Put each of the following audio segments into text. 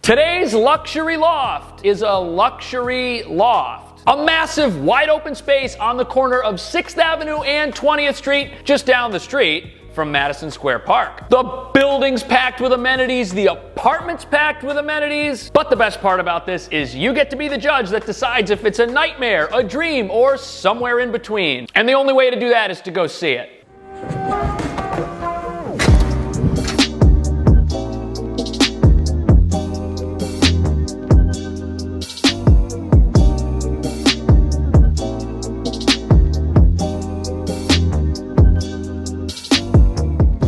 Today's luxury loft is a luxury loft. A massive wide open space on the corner of 6th Avenue and 20th Street, just down the street from Madison Square Park. The building's packed with amenities, the apartment's packed with amenities, but the best part about this is you get to be the judge that decides if it's a nightmare, a dream, or somewhere in between. And the only way to do that is to go see it.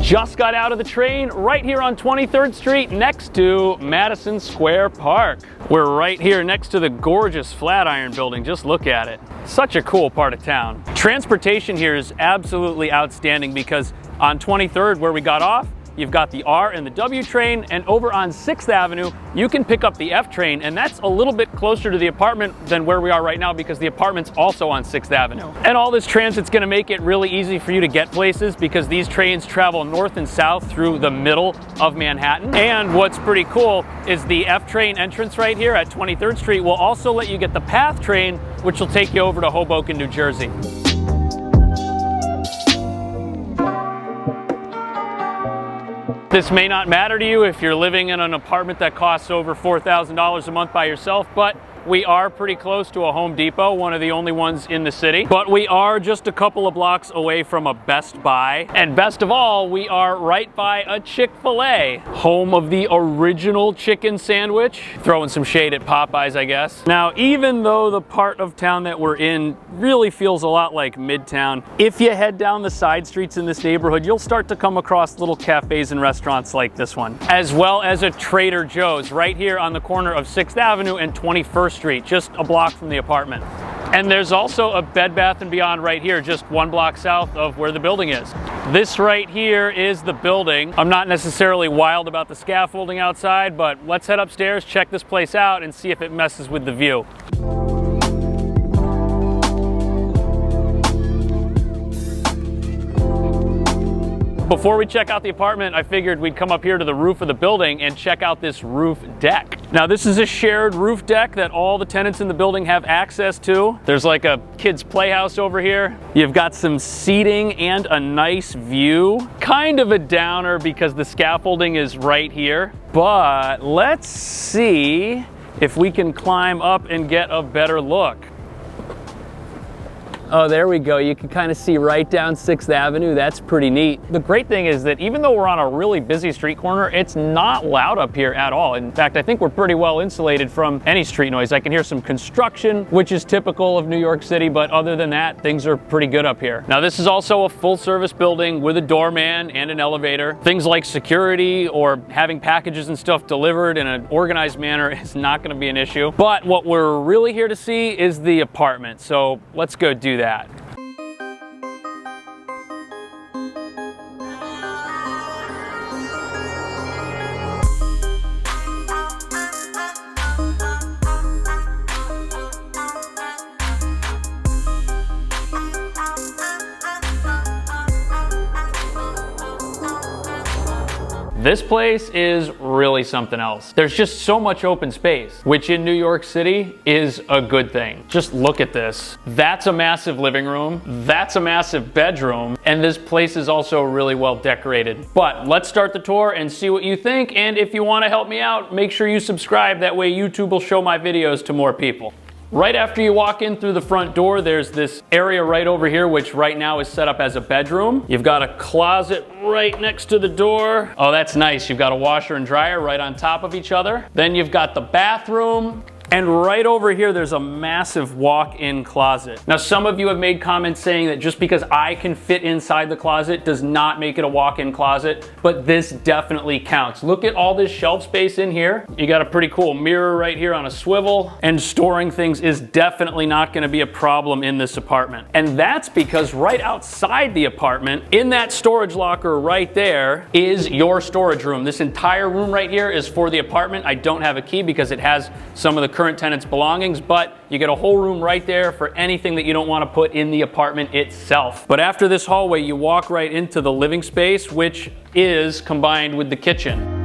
Just got out of the train right here on 23rd Street next to Madison Square Park. We're right here next to the gorgeous Flatiron Building. Just look at it. Such a cool part of town. Transportation here is absolutely outstanding because on 23rd, where we got off, you've got the R and the W train, and over on 6th Avenue, you can pick up the F train, and that's a little bit closer to the apartment than where we are right now because the apartment's also on 6th Avenue. And all this transit's gonna make it really easy for you to get places because these trains travel north and south through the middle of Manhattan. And what's pretty cool is the F train entrance right here at 23rd Street will also let you get the PATH train, which will take you over to Hoboken, New Jersey. This may not matter to you if you're living in an apartment that costs over $4,000 a month by yourself, but we are pretty close to a Home Depot, one of the only ones in the city. But we are just a couple of blocks away from a Best Buy. And best of all, we are right by a Chick-fil-A, home of the original chicken sandwich. Throwing some shade at Popeyes, I guess. Now, even though the part of town that we're in really feels a lot like Midtown, if you head down the side streets in this neighborhood, you'll start to come across little cafes and restaurants like this one, as well as a Trader Joe's right here on the corner of 6th Avenue and 21st Street, just a block from the apartment. And there's also a Bed Bath & Beyond right here, just one block south of where the building is. This right here is the building. I'm not necessarily wild about the scaffolding outside, but let's head upstairs, check this place out, and see if it messes with the view. Before we check out the apartment, I figured we'd come up here to the roof of the building and check out this roof deck. Now, this is a shared roof deck that all the tenants in the building have access to. There's like a kid's playhouse over here. You've got some seating and a nice view. Kind of a downer because the scaffolding is right here, but let's see if we can climb up and get a better look. Oh, there we go. You can kind of see right down 6th Avenue. That's pretty neat. The great thing is that even though we're on a really busy street corner, it's not loud up here at all. In fact, I think we're pretty well insulated from any street noise. I can hear some construction, which is typical of New York City, but other than that, things are pretty good up here. Now, this is also a full-service building with a doorman and an elevator. Things like security or having packages and stuff delivered in an organized manner is not going to be an issue. But what we're really here to see is the apartment. So let's go do that. This place is really something else. There's just so much open space, which in New York City is a good thing. Just look at this. That's a massive living room. That's a massive bedroom. And this place is also really well decorated. But let's start the tour and see what you think. And if you want to help me out, make sure you subscribe. That way YouTube will show my videos to more people. Right after you walk in through the front door, there's this area right over here, which right now is set up as a bedroom. You've got a closet right next to the door. Oh, that's nice. You've got a washer and dryer right on top of each other. Then you've got the bathroom. And right over here, there's a massive walk-in closet. Now, some of you have made comments saying that just because I can fit inside the closet does not make it a walk-in closet, but this definitely counts. Look at all this shelf space in here. You got a pretty cool mirror right here on a swivel, and storing things is definitely not gonna be a problem in this apartment. And that's because right outside the apartment, in that storage locker right there, is your storage room. This entire room right here is for the apartment. I don't have a key because it has some of the current tenant's belongings, but you get a whole room right there for anything that you don't want to put in the apartment itself. But after this hallway, you walk right into the living space, which is combined with the kitchen.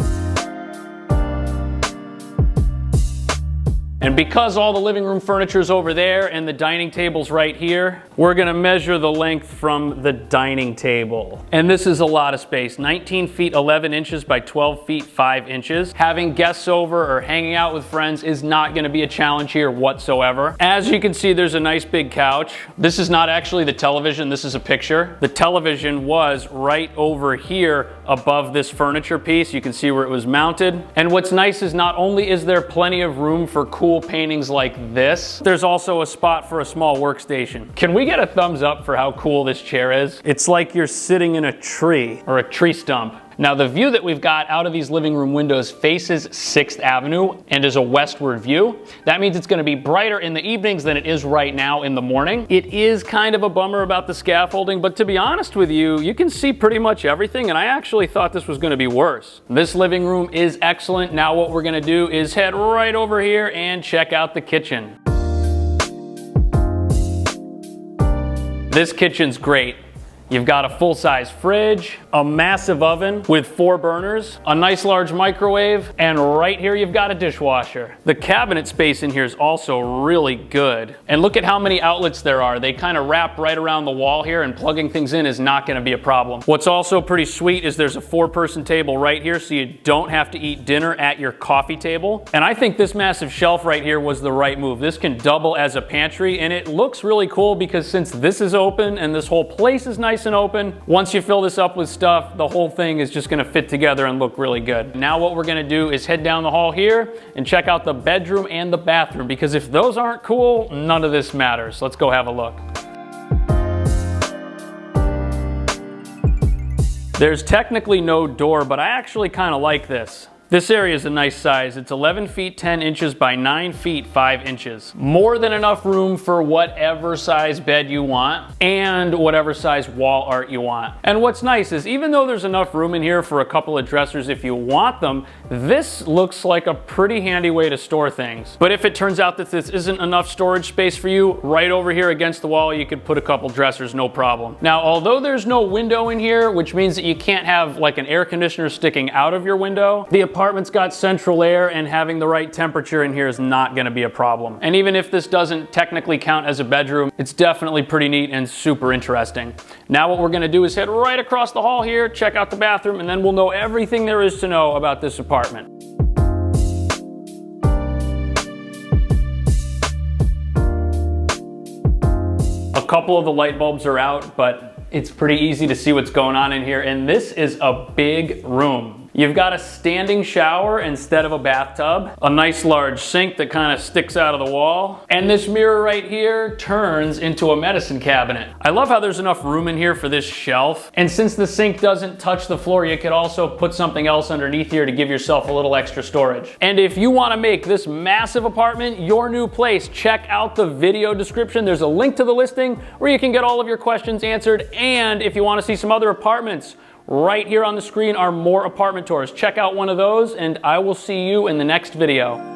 And because all the living room furniture is over there and the dining table's right here, we're gonna measure the length from the dining table. And this is a lot of space, 19 feet 11 inches by 12 feet 5 inches. Having guests over or hanging out with friends is not gonna be a challenge here whatsoever. As you can see, there's a nice big couch. This is not actually the television, this is a picture. The television was right over here above this furniture piece. You can see where it was mounted. And what's nice is not only is there plenty of room for cool paintings like this, there's also a spot for a small workstation. Can we get a thumbs up for how cool this chair is? It's like you're sitting in a tree or a tree stump. Now the view that we've got out of these living room windows faces 6th Avenue and is a westward view. That means it's gonna be brighter in the evenings than it is right now in the morning. It is kind of a bummer about the scaffolding, but to be honest with you, you can see pretty much everything, and I actually thought this was gonna be worse. This living room is excellent. Now what we're gonna do is head right over here and check out the kitchen. This kitchen's great. You've got a full-size fridge, a massive oven with 4 burners, a nice large microwave, and right here you've got a dishwasher. The cabinet space in here is also really good. And look at how many outlets there are. They kind of wrap right around the wall here, and plugging things in is not going to be a problem. What's also pretty sweet is there's a 4-person table right here, so you don't have to eat dinner at your coffee table. And I think this massive shelf right here was the right move. This can double as a pantry, and it looks really cool because since this is open and this whole place is nice and open, once you fill this up with stuff, the whole thing is just gonna fit together and look really good. Now what we're gonna do is head down the hall here and check out the bedroom and the bathroom, because if those aren't cool, none of this matters. Let's go have a look. There's technically no door, but I actually kind of like this. This area is a nice size. It's 11 feet 10 inches by 9 feet 5 inches. More than enough room for whatever size bed you want and whatever size wall art you want. And what's nice is even though there's enough room in here for a couple of dressers if you want them, this looks like a pretty handy way to store things. But if it turns out that this isn't enough storage space for you, right over here against the wall you could put a couple dressers, no problem. Now although there's no window in here, which means that you can't have like an air conditioner sticking out of your window, the apartment's got central air, and having the right temperature in here is not going to be a problem. And even if this doesn't technically count as a bedroom, it's definitely pretty neat and super interesting. Now what we're going to do is head right across the hall here, check out the bathroom, and then we'll know everything there is to know about this apartment. A couple of the light bulbs are out, but it's pretty easy to see what's going on in here, and this is a big room. You've got a standing shower instead of a bathtub, a nice large sink that kind of sticks out of the wall, and this mirror right here turns into a medicine cabinet. I love how there's enough room in here for this shelf, and since the sink doesn't touch the floor, you could also put something else underneath here to give yourself a little extra storage. And if you want to make this massive apartment your new place, check out the video description. There's a link to the listing where you can get all of your questions answered, and if you want to see some other apartments, right here on the screen are more apartment tours. Check out one of those, and I will see you in the next video.